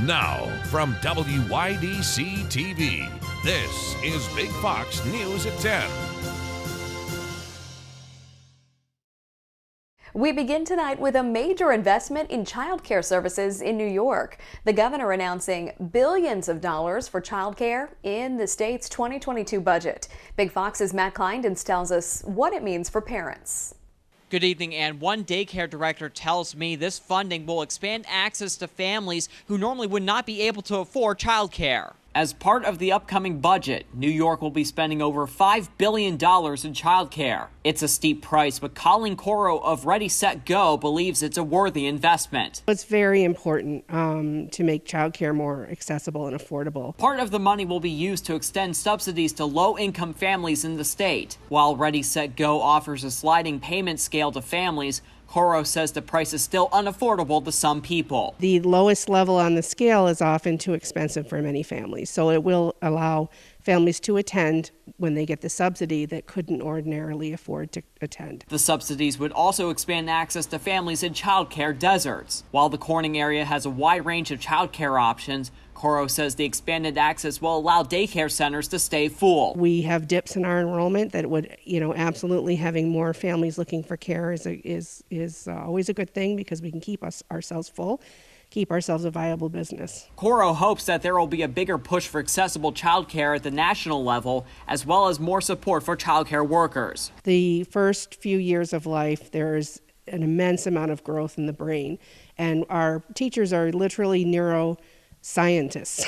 Now, from WYDC TV, this is Big Fox News at 10. We begin tonight with a major investment in child care services in New York. The governor announcing billions of dollars for child care in the state's 2022 budget. Big Fox's Matt Kleindens tells us what it means for parents. Good evening, and one daycare director tells me this funding will expand access to families who normally would not be able to afford child care. As part of the upcoming budget, New York will be spending over $5 billion in child care. It's a steep price, but Colleen Coro of Ready, Set, Go believes it's a worthy investment. It's very important to make child care more accessible and affordable. Part of the money will be used to extend subsidies to low-income families in the state. While Ready, Set, Go offers a sliding payment scale to families, Coro says the price is still unaffordable to some people. The lowest level on the scale is often too expensive for many families, so it will allow families to attend when they get the subsidy that couldn't ordinarily afford to attend. The subsidies would also expand access to families in child care deserts. While the Corning area has a wide range of child care options, Coro says the expanded access will allow daycare centers to stay full. We have dips in our enrollment that would, absolutely having more families looking for care is always a good thing because we can keep ourselves full, keep ourselves a viable business. Coro hopes that there will be a bigger push for accessible child care at the national level, as well as more support for child care workers. The first few years of life, there's an immense amount of growth in the brain, and our teachers are literally neuroscientists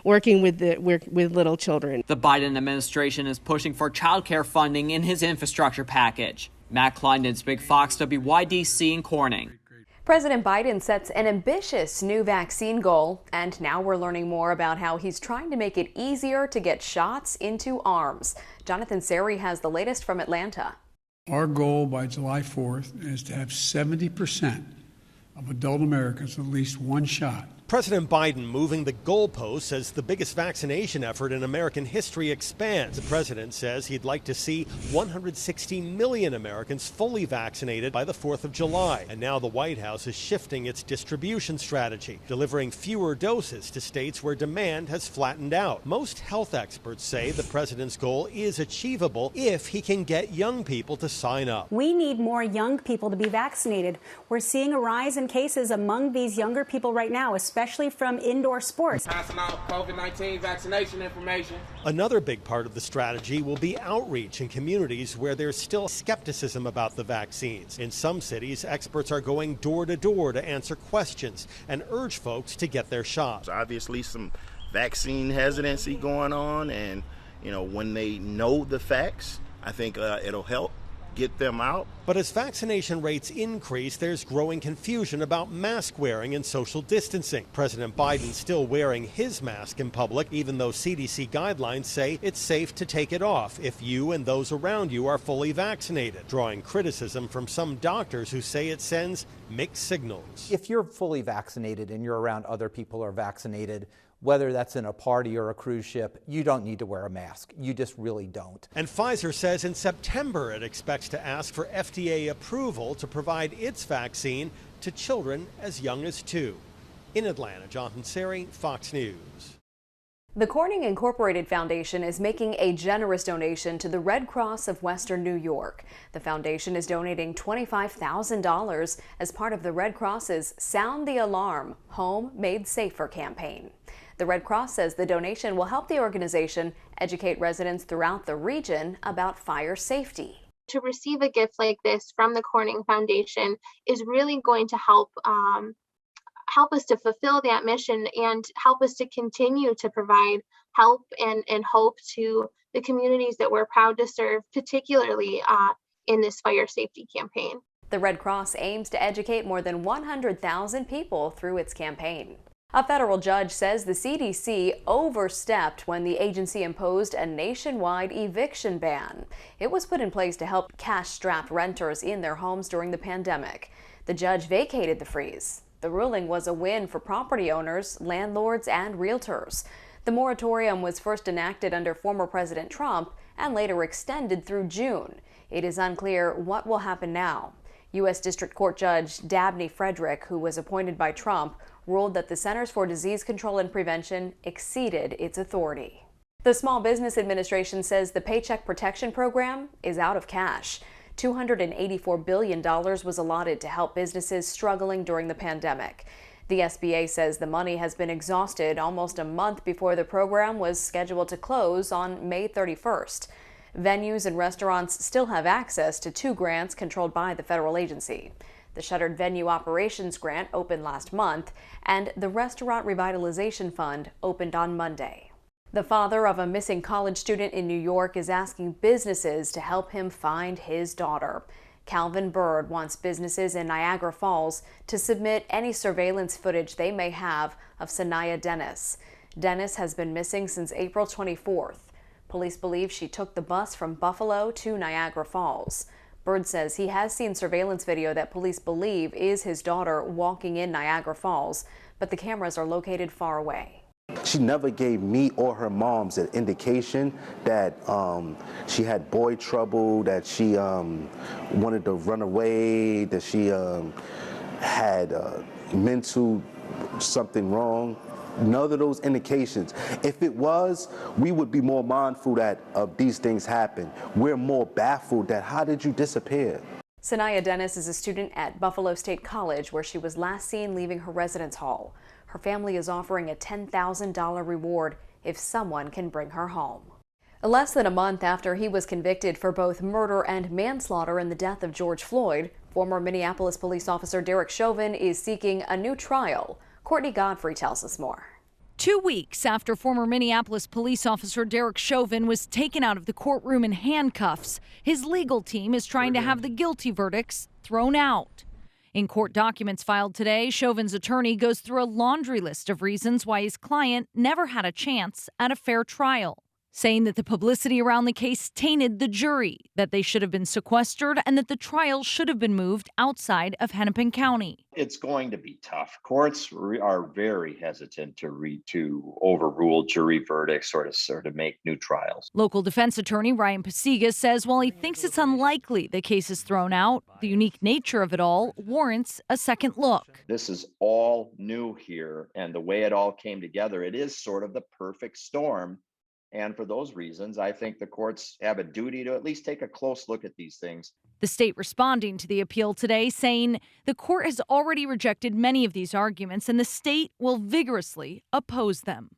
working with little children. The Biden administration is pushing for child care funding in his infrastructure package. Matt Kleindens, Big Fox, WYDC in Corning. President Biden sets an ambitious new vaccine goal, and now we're learning more about how he's trying to make it easier to get shots into arms. Jonathan Seri has the latest from Atlanta. Our goal by July 4th is to have 70% of adult Americans at least one shot. President Biden moving the goalposts as the biggest vaccination effort in American history expands. The president says he'd like to see 160 million Americans fully vaccinated by the 4th of July. And now the White House is shifting its distribution strategy, delivering fewer doses to states where demand has flattened out. Most health experts say the president's goal is achievable if he can get young people to sign up. We need more young people to be vaccinated. We're seeing a rise in cases among these younger people right now, especially from indoor sports. Passing out COVID-19 vaccination information. Another big part of the strategy will be outreach in communities where there's still skepticism about the vaccines. In some cities, experts are going door to door to answer questions and urge folks to get their shots. Obviously, some vaccine hesitancy going on, and when they know the facts, I think it'll help get them out. But as vaccination rates increase, there's growing confusion about mask wearing and social distancing. President Biden still wearing his mask in public, even though CDC guidelines say it's safe to take it off if you and those around you are fully vaccinated, drawing criticism from some doctors who say it sends mixed signals. If you're fully vaccinated and you're around other people who are vaccinated, whether that's in a party or a cruise ship, you don't need to wear a mask. You just really don't. And Pfizer says in September it expects to ask for FDA approval to provide its vaccine to children as young as 2. In Atlanta, Jonathan Seri, Fox News. The Corning Incorporated Foundation is making a generous donation to the Red Cross of Western New York. The foundation is donating $25,000 as part of the Red Cross's Sound the Alarm, Home Made Safer campaign. The Red Cross says the donation will help the organization educate residents throughout the region about fire safety. To receive a gift like this from the Corning Foundation is really going to help us to fulfill that mission and help us to continue to provide help and hope to the communities that we're proud to serve, particularly in this fire safety campaign. The Red Cross aims to educate more than 100,000 people through its campaign. A federal judge says the CDC overstepped when the agency imposed a nationwide eviction ban. It was put in place to help cash-strapped renters in their homes during the pandemic. The judge vacated the freeze. The ruling was a win for property owners, landlords, and realtors. The moratorium was first enacted under former President Trump and later extended through June. It is unclear what will happen now. U.S. District Court Judge Dabney Frederick, who was appointed by Trump, ruled that the Centers for Disease Control and Prevention exceeded its authority. The Small Business Administration says the Paycheck Protection Program is out of cash. $284 billion was allotted to help businesses struggling during the pandemic. The SBA says the money has been exhausted almost a month before the program was scheduled to close on May 31st. Venues and restaurants still have access to 2 grants controlled by the federal agency. The Shuttered Venue Operations Grant opened last month, and the Restaurant Revitalization Fund opened on Monday. The father of a missing college student in New York is asking businesses to help him find his daughter. Calvin Bird wants businesses in Niagara Falls to submit any surveillance footage they may have of Sanaya Dennis. Dennis has been missing since April 24th. Police believe she took the bus from Buffalo to Niagara Falls. Bird says he has seen surveillance video that police believe is his daughter walking in Niagara Falls, but the cameras are located far away. She never gave me or her moms an indication that she had boy trouble, that she wanted to run away, that she had mental something wrong. None of those indications. If it was, we would be more mindful that these things happen. We're more baffled that how did you disappear? Sanaya Dennis is a student at Buffalo State College, where she was last seen leaving her residence hall. Her family is offering a $10,000 reward if someone can bring her home. Less than a month after he was convicted for both murder and manslaughter in the death of George Floyd, former Minneapolis police officer Derek Chauvin is seeking a new trial. Courtney Godfrey tells us more. 2 weeks after former Minneapolis police officer Derek Chauvin was taken out of the courtroom in handcuffs, his legal team is trying to have the guilty verdicts thrown out. In court documents filed today, Chauvin's attorney goes through a laundry list of reasons why his client never had a chance at a fair trial, saying that the publicity around the case tainted the jury, that they should have been sequestered, and that the trial should have been moved outside of Hennepin County. It's going to be tough. Courts are very hesitant to overrule jury verdicts or to make new trials. Local defense attorney Ryan Pasiga says while he thinks it's unlikely the case is thrown out, the unique nature of it all warrants a second look. This is all new here, and the way it all came together, it is sort of the perfect storm. And for those reasons, I think the courts have a duty to at least take a close look at these things. The state responding to the appeal today, saying the court has already rejected many of these arguments and the state will vigorously oppose them.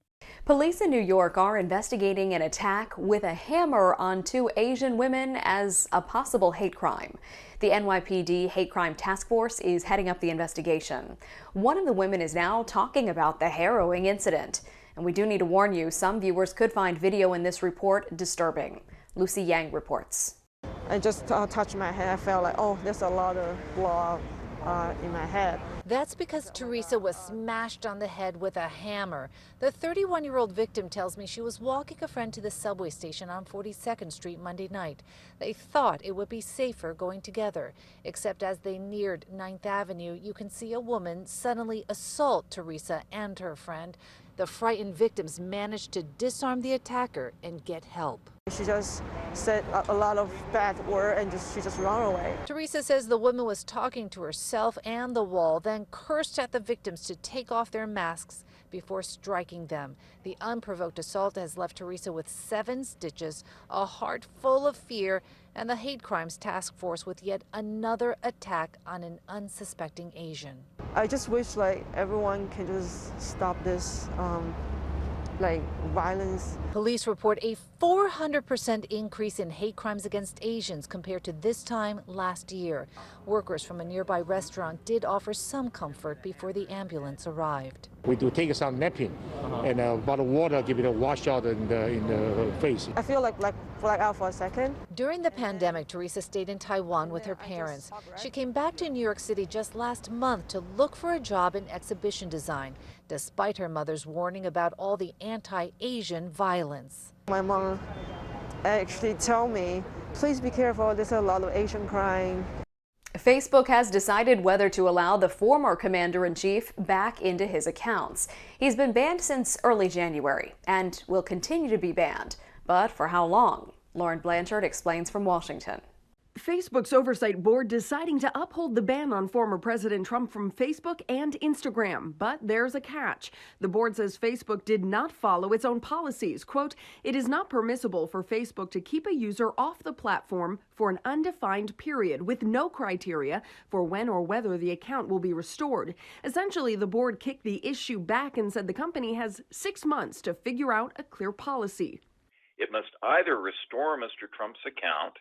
Police in New York are investigating an attack with a hammer on 2 Asian women as a possible hate crime. The NYPD Hate Crime Task Force is heading up the investigation. One of the women is now talking about the harrowing incident. And we do need to warn you, some viewers could find video in this report disturbing. Lucy Yang reports. I just touched my head. I felt like, oh, there's a lot of blood in my head. That's because Teresa was smashed on the head with a hammer. The 31-year-old victim tells me she was walking a friend to the subway station on 42nd Street Monday night. They thought it would be safer going together, except as they neared 9th Avenue, you can see a woman suddenly assault Teresa and her friend. The frightened victims managed to disarm the attacker and get help. She just said a lot of bad words and she just ran away. Teresa says the woman was talking to herself and the wall, then cursed at the victims to take off their masks before striking them. The unprovoked assault has left Teresa with 7 stitches, a heart full of fear, and the Hate Crimes Task Force with yet another attack on an unsuspecting Asian. I just wish everyone can just stop this violence. Police report a 400% increase in hate crimes against Asians compared to this time last year. Workers from a nearby restaurant did offer some comfort before the ambulance arrived. We do take some napkin and a bottle of water, give it a wash out in the face. I feel like black out for a second. During the pandemic, Teresa stayed in Taiwan with her parents. She came back to New York City just last month to look for a job in exhibition design, despite her mother's warning about all the anti-Asian violence. My mom actually told me, please be careful, there's a lot of Asian crime. Facebook has decided whether to allow the former commander-in-chief back into his accounts. He's been banned since early January and will continue to be banned. But for how long? Lauren Blanchard explains from Washington. Facebook's oversight board deciding to uphold the ban on former President Trump from Facebook and Instagram. But there's a catch. The board says Facebook did not follow its own policies. Quote, "It is not permissible for Facebook to keep a user off the platform for an undefined period with no criteria for when or whether the account will be restored." Essentially, the board kicked the issue back and said the company has 6 months to figure out a clear policy. It must either restore Mr. Trump's account,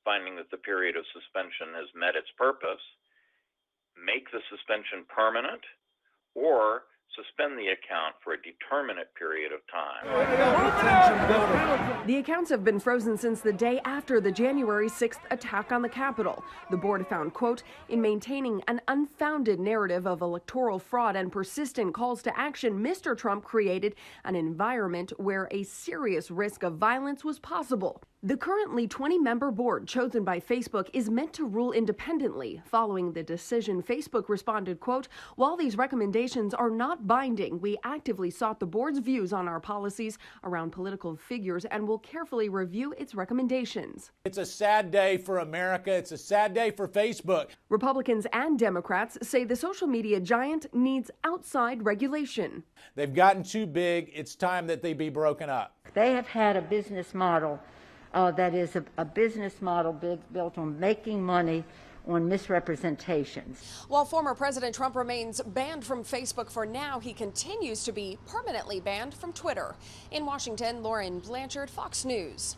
finding that the period of suspension has met its purpose, make the suspension permanent, or suspend the account for a determinate period of time. The accounts have been frozen since the day after the January 6th attack on the Capitol. The board found, quote, "In maintaining an unfounded narrative of electoral fraud and persistent calls to action, Mr. Trump created an environment where a serious risk of violence was possible." The currently 20-member board chosen by Facebook is meant to rule independently. Following the decision, Facebook responded, quote, "While these recommendations are not binding, we actively sought the board's views on our policies around political figures and will carefully review its recommendations." It's a sad day for America. It's a sad day for Facebook. Republicans and Democrats say the social media giant needs outside regulation. They've gotten too big. It's time that they be broken up. They have had a business model that is a business model built on making money on misrepresentations. While former President Trump remains banned from Facebook for now, he continues to be permanently banned from Twitter. In Washington, Lauren Blanchard, Fox News.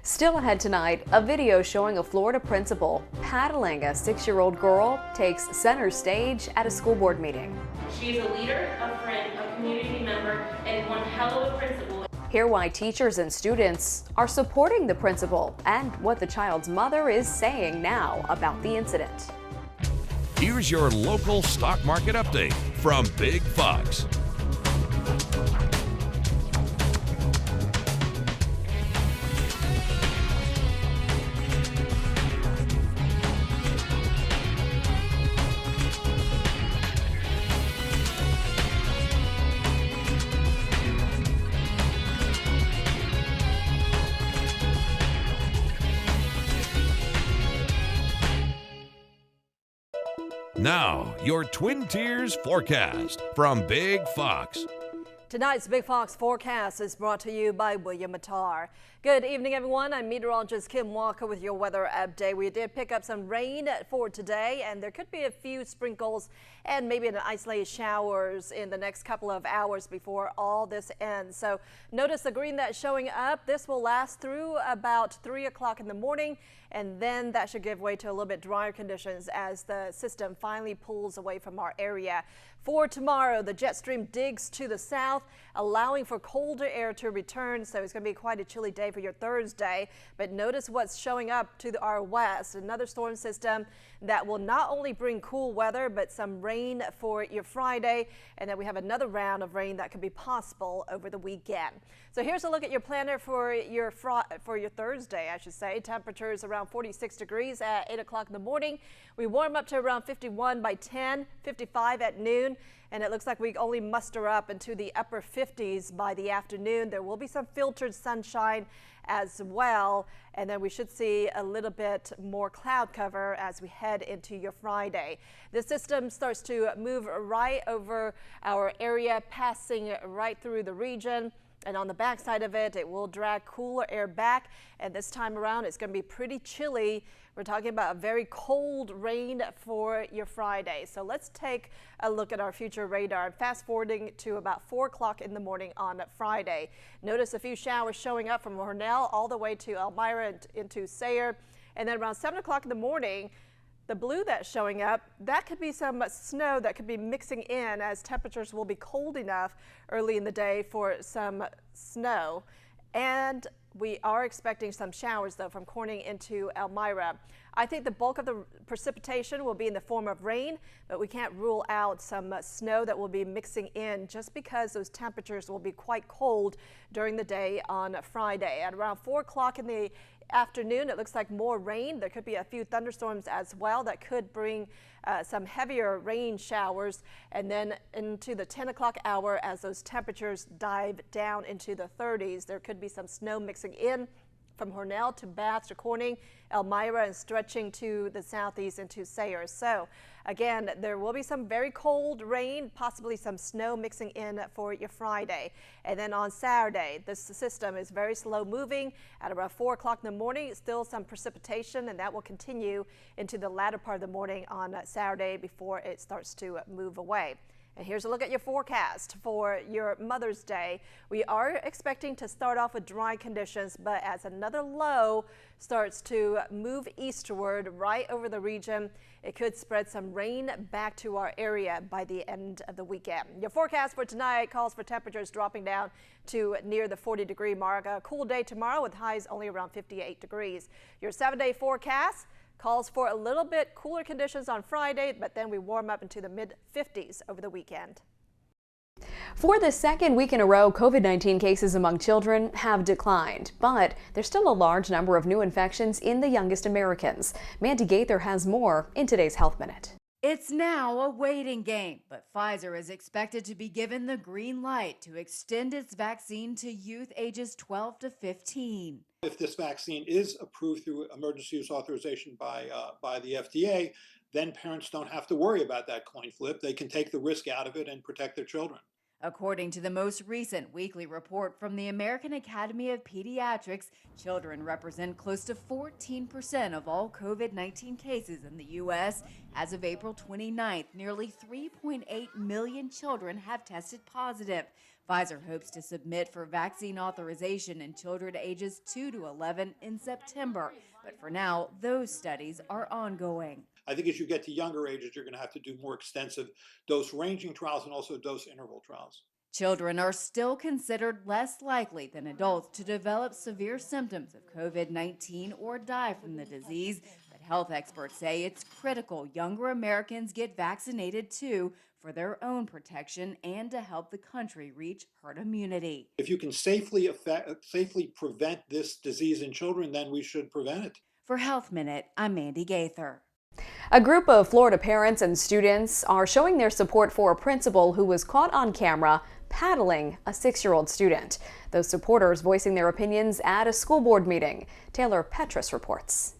Still ahead tonight, a video showing a Florida principal paddling a 6-year-old girl takes center stage at a school board meeting. She is a leader, a friend, a community member, and one hell of a principal. Hear why teachers and students are supporting the principal and what the child's mother is saying now about the incident. Here's your local stock market update from Big Fox. Now, your Twin Tiers forecast from Big Fox. Tonight's Big Fox forecast is brought to you by William Mattar. Good evening, everyone. I'm meteorologist Kim Walker with your weather update. We did pick up some rain for today, and there could be a few sprinkles and maybe an isolated showers in the next couple of hours before all this ends. So notice the green that's showing up. This will last through about 3 o'clock in the morning, and then that should give way to a little bit drier conditions as the system finally pulls away from our area. For tomorrow, the jet stream digs to the south, allowing for colder air to return, so it's going to be quite a chilly day for your Thursday. But notice what's showing up to our west, another storm system that will not only bring cool weather, but some rain for your Friday, and then we have another round of rain that could be possible over the weekend. So here's a look at your planner for your Thursday, I should say. Temperatures around 46 degrees at 8 o'clock in the morning. We warm up to around 51 by 10, 55 at noon. And it looks like we only muster up into the upper 50s by the afternoon. There will be some filtered sunshine as well. And then we should see a little bit more cloud cover as we head into your Friday. The system starts to move right over our area, passing right through the region. And on the backside of it, it will drag cooler air back. And this time around, it's going to be pretty chilly. We're talking about a very cold rain for your Friday. So let's take a look at our future radar. Fast forwarding to about 4 o'clock in the morning on Friday. Notice a few showers showing up from Hornell all the way to Elmira into Sayre. And then around 7 o'clock in the morning, the blue that's showing up, that could be some snow that could be mixing in as temperatures will be cold enough early in the day for some snow. And we are expecting some showers, though, from Corning into Elmira. I think the bulk of the precipitation will be in the form of rain, but we can't rule out some snow that will be mixing in just because those temperatures will be quite cold during the day on Friday. At around 4 o'clock in the afternoon, it looks like more rain. There could be a few thunderstorms as well that could bring some heavier rain showers, and then into the 10 o'clock hour as those temperatures dive down into the 30s, there could be some snow mixing in from Hornell to Bath to Corning, Elmira, and stretching to the southeast into Sayers. So again, there will be some very cold rain, possibly some snow mixing in for your Friday. And then on Saturday, this system is very slow moving. At around 4 o'clock in the morning, still some precipitation, and that will continue into the latter part of the morning on Saturday before it starts to move away. And here's a look at your forecast for your Mother's Day. We are expecting to start off with dry conditions, but as another low starts to move eastward right over the region, it could spread some rain back to our area by the end of the weekend. Your forecast for tonight calls for temperatures dropping down to near the 40-degree mark. A cool day tomorrow with highs only around 58 degrees. Your 7-day forecast calls for a little bit cooler conditions on Friday, but then we warm up into the mid-50s over the weekend. For the second week in a row, COVID-19 cases among children have declined, but there's still a large number of new infections in the youngest Americans. Mandy Gaither has more in today's Health Minute. It's now a waiting game, but Pfizer is expected to be given the green light to extend its vaccine to youth ages 12 to 15. If this vaccine is approved through emergency use authorization by the FDA, then parents don't have to worry about that coin flip. They can take the risk out of it and protect their children. According to the most recent weekly report from the American Academy of Pediatrics, children represent close to 14% of all COVID-19 cases in the U.S. As of April 29th, nearly 3.8 million children have tested positive. Pfizer hopes to submit for vaccine authorization in children ages 2 to 11 in September. But for now, those studies are ongoing. I think as you get to younger ages, you're going to have to do more extensive dose-ranging trials and also dose interval trials. Children are still considered less likely than adults to develop severe symptoms of COVID-19 or die from the disease, but health experts say it's critical younger Americans get vaccinated too for their own protection and to help the country reach herd immunity. If you can safely prevent this disease in children, then we should prevent it. For Health Minute, I'm Mandy Gaither. A group of Florida parents and students are showing their support for a principal who was caught on camera paddling a 6-year-old student. Those supporters voicing their opinions at a school board meeting. Taylor Petrus reports.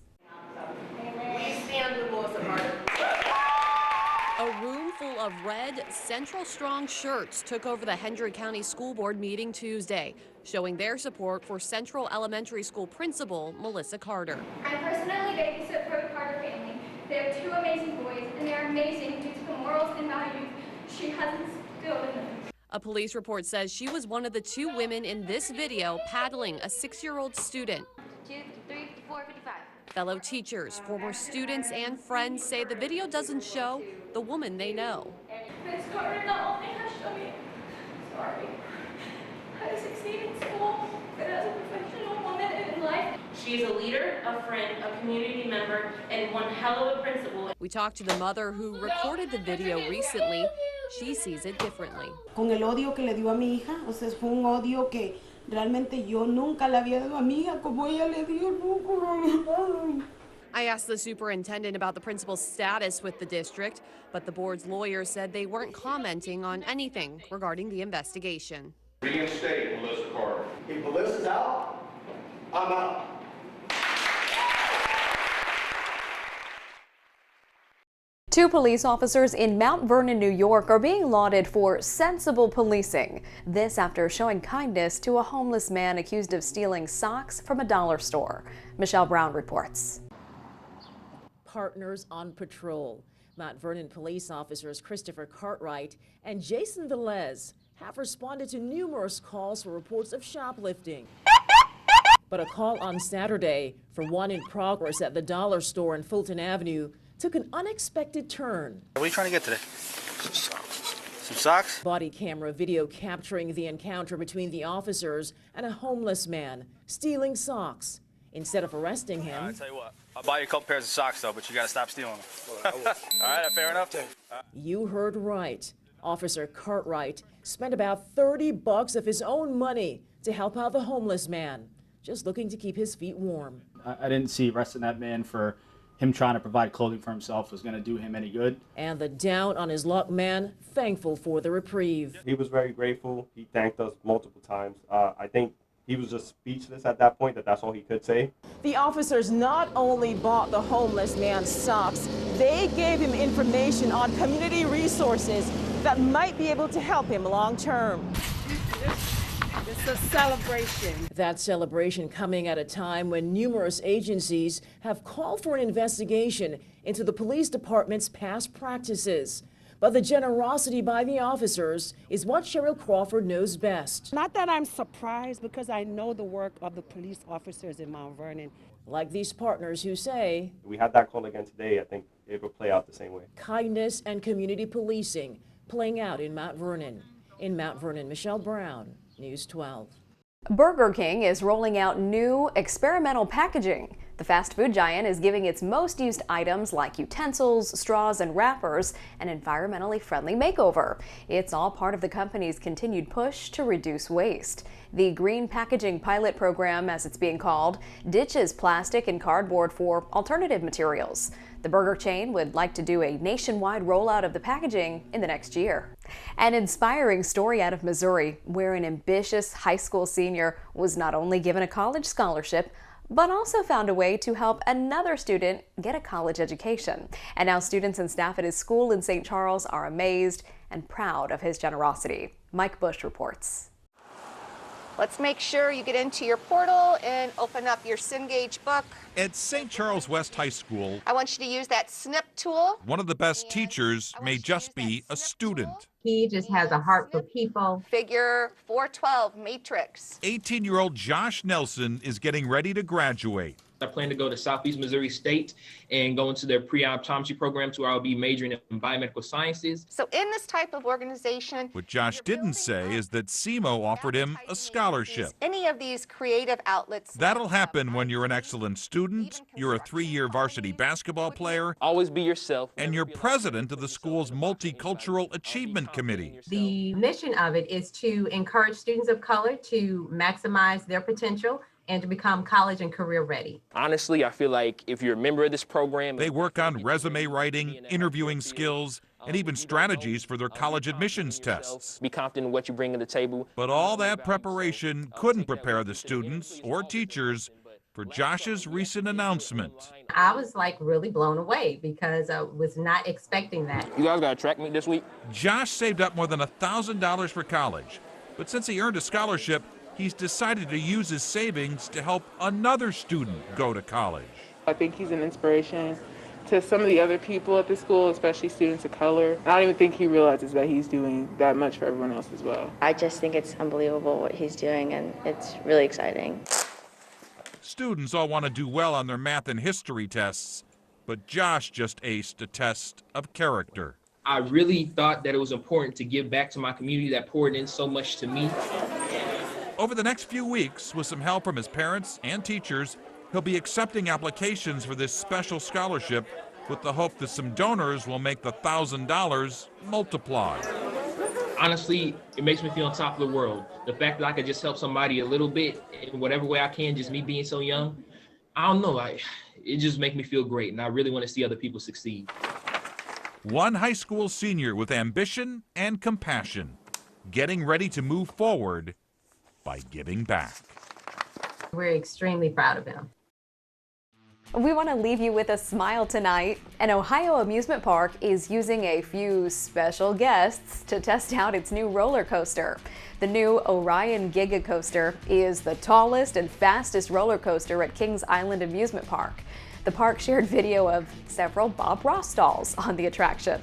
A room full of red Central Strong shirts took over the Hendrick County School Board meeting Tuesday, showing their support for Central Elementary School principal Melissa Carter. I personally babysit for the Carter family. They have 2 amazing boys, and they are amazing due to the morals and values she has instilled in them. A police report says she was one of the 2 women in this video paddling a 6-year-old student. 2, 3, 4, 55. Fellow teachers, former students, and friends say the video doesn't show the woman they know. Ms. Carter not only has shown me, sorry, how to succeed in school, but as a professional woman in life. She is a leader, a friend, a community member, and one hell of a principal. We talked to the mother who recorded the video recently. She sees it differently. Con el odio que le dio a mi hija, o sea, fue un odio que realmente yo nunca le había dado a mi hija como ella le dio, nunca lo había dado. I asked the superintendent about the principal's status with the district, but the board's lawyer said they weren't commenting on anything regarding the investigation. Reinstate Melissa Carter. If Melissa's out, I'm out. Two police officers in Mount Vernon, New York are being lauded for sensible policing. This after showing kindness to a homeless man accused of stealing socks from a dollar store. Michelle Brown reports. Partners on patrol. Mount Vernon police officers Christopher Cartwright and Jason Velez have responded to numerous calls for reports of shoplifting. But a call on Saturday for one in progress at the dollar store in Fulton Avenue took an unexpected turn. What are you trying to get today? Some socks? Body camera video capturing the encounter between the officers and a homeless man stealing socks. Instead of arresting him, I'll tell you what, I'll buy you a couple pairs of socks though, but you gotta stop stealing them. All right, fair enough. You heard right. Officer Cartwright spent about $30 of his own money to help out the homeless man, just looking to keep his feet warm. I didn't see arresting that man for him trying to provide clothing for himself was going to do him any good. And the down on his luck man, thankful for the reprieve. He was very grateful. He thanked us multiple times. I think he was just speechless at that point, that's all he could say. The officers not only bought the homeless man's socks, they gave him information on community resources that might be able to help him long term. It's a celebration. That celebration coming at a time when numerous agencies have called for an investigation into the police department's past practices. But the generosity by the officers is what Cheryl Crawford knows best. Not that I'm surprised, because I know the work of the police officers in Mount Vernon. Like these partners who say, If we had that call again today, I think it would play out the same way. Kindness and community policing playing out in Mount Vernon. In Mount Vernon, Michelle Brown, News 12. Burger King is rolling out new experimental packaging. The fast food giant is giving its most used items like utensils, straws, and wrappers an environmentally friendly makeover. It's all part of the company's continued push to reduce waste. The Green Packaging Pilot Program, as it's being called, ditches plastic and cardboard for alternative materials. The burger chain would like to do a nationwide rollout of the packaging in the next year. An inspiring story out of Missouri, where an ambitious high school senior was not only given a college scholarship, but also found a way to help another student get a college education. And now students and staff at his school in St. Charles are amazed and proud of his generosity. Mike Bush reports. Let's make sure you get into your portal and open up your Cengage book. At St. Charles West High School, I want you to use that snip tool. one of the best teachers may just be a student. He just has a heart for people. Figure 412 matrix. 18-year-old Josh Nelson is getting ready to graduate. I plan to go to Southeast Missouri State and go into their pre-optometry program, where I'll be majoring in biomedical sciences. So in this type of organization, What Josh didn't say is that SEMO offered him a scholarship. any of these creative outlets. That'll happen when you're an excellent student, you're a 3-year varsity basketball player, Always be yourself. and you're president of the school's Multicultural Achievement Committee. The mission of it is to encourage students of color to maximize their potential and to become college and career ready. Honestly, I feel like if you're a member of this program, They work on resume writing, interviewing skills, and even strategies for their college admissions tests. be confident in what you bring to the table. But all that preparation couldn't prepare the students or teachers for Josh's recent announcement. I was like really blown away because I was not expecting that. You guys got a track meet this week? Josh saved up more than $1,000 for college, but since he earned a scholarship, he's decided to use his savings to help another student go to college. I think he's an inspiration to some of the other people at the school, especially students of color. I don't even think he realizes that he's doing that much for everyone else as well. I just think it's unbelievable what he's doing, and it's really exciting. Students all want to do well on their math and history tests, but Josh just aced a test of character. I really thought that it was important to give back to my community that poured in so much to me. Over the next few weeks, with some help from his parents and teachers, he'll be accepting applications for this special scholarship with the hope that some donors will make the $1,000 multiply. Honestly, it makes me feel on top of the world. The fact that I could just help somebody a little bit in whatever way I can, just me being so young, I don't know, it just makes me feel great, and I really want to see other people succeed. One high school senior with ambition and compassion, getting ready to move forward by giving back. We're extremely proud of him. We want to leave you with a smile tonight. An Ohio amusement park is using a few special guests to test out its new roller coaster. The new Orion Giga Coaster is the tallest and fastest roller coaster at Kings Island Amusement Park. The park shared video of several Bob Ross dolls on the attraction.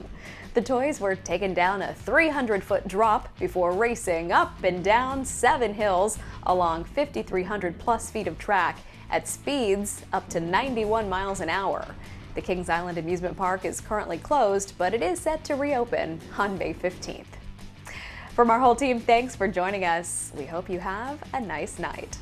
The toys were taken down a 300-foot drop before racing up and down 7 hills along 5,300 plus feet of track at speeds up to 91 miles an hour. The Kings Island Amusement Park is currently closed, but it is set to reopen on May 15th. From our whole team, thanks for joining us. We hope you have a nice night.